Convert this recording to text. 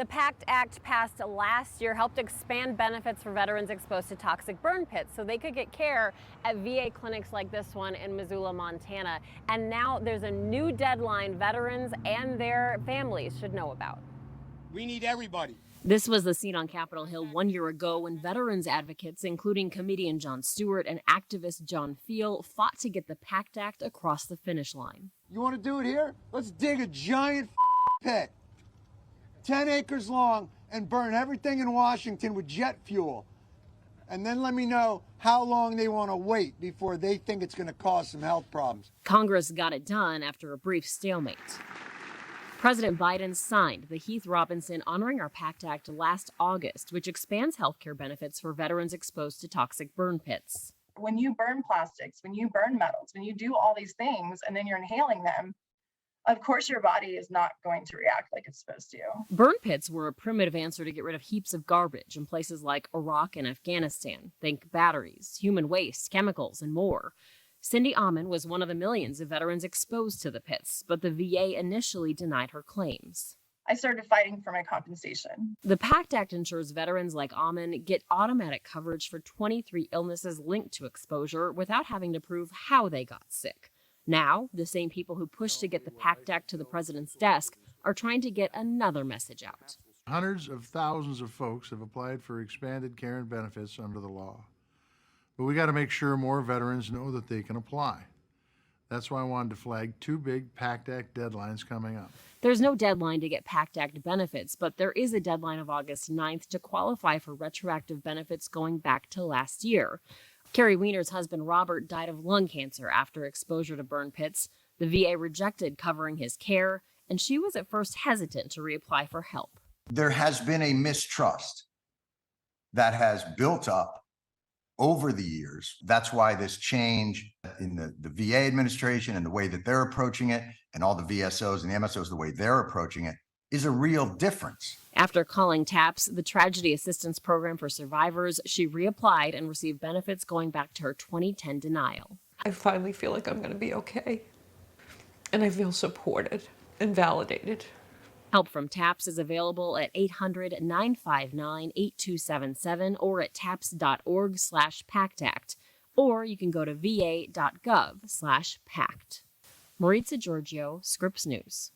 The PACT Act passed last year helped expand benefits for veterans exposed to toxic burn pits so they could get care at VA clinics like this one in Missoula, Montana. And now there's a new deadline veterans and their families should know about. We need everybody. This was the scene on Capitol Hill 1 year ago when veterans advocates, including comedian Jon Stewart and activist John Feal, fought to get the PACT Act across the finish line. You want to do it here? Let's dig a giant pit, 10 acres long, and burn everything in Washington with jet fuel. And then let me know how long they want to wait before they think it's going to cause some health problems. Congress got it done after a brief stalemate. President Biden signed the Heath Robinson Honoring Our PACT Act last August, which expands health care benefits for veterans exposed to toxic burn pits. When you burn plastics, when you burn metals, when you do all these things and then you're inhaling them, of course your body is not going to react like it's supposed to. Burn pits were a primitive answer to get rid of heaps of garbage in places like Iraq and Afghanistan. Think batteries, human waste, chemicals, and more. Cindy Amon was one of the millions of veterans exposed to the pits, but the VA initially denied her claims. I started fighting for my compensation. The PACT Act ensures veterans like Amon get automatic coverage for 23 illnesses linked to exposure without having to prove how they got sick. Now, the same people who pushed to get the PACT Act to the president's desk are trying to get another message out. Hundreds of thousands of folks have applied for expanded care and benefits under the law. But we got to make sure more veterans know that they can apply. That's why I wanted to flag two big PACT Act deadlines coming up. There's no deadline to get PACT Act benefits, but there is a deadline of August 9th to qualify for retroactive benefits going back to last year. Carrie Wiener's husband, Robert, died of lung cancer after exposure to burn pits. The VA rejected covering his care, and she was at first hesitant to reapply for help. There has been a mistrust that has built up over the years. That's why this change in the VA administration and the way that they're approaching it, and all the VSOs and the MSOs, the way they're approaching it, is a real difference. After calling TAPS, the Tragedy Assistance Program for Survivors, she reapplied and received benefits going back to her 2010 denial. I finally feel like I'm going to be okay. And I feel supported and validated. Help from TAPS is available at 800-959-8277 or at taps.org/PACTAct, or you can go to va.gov/PACT. Maritza Giorgio, Scripps News.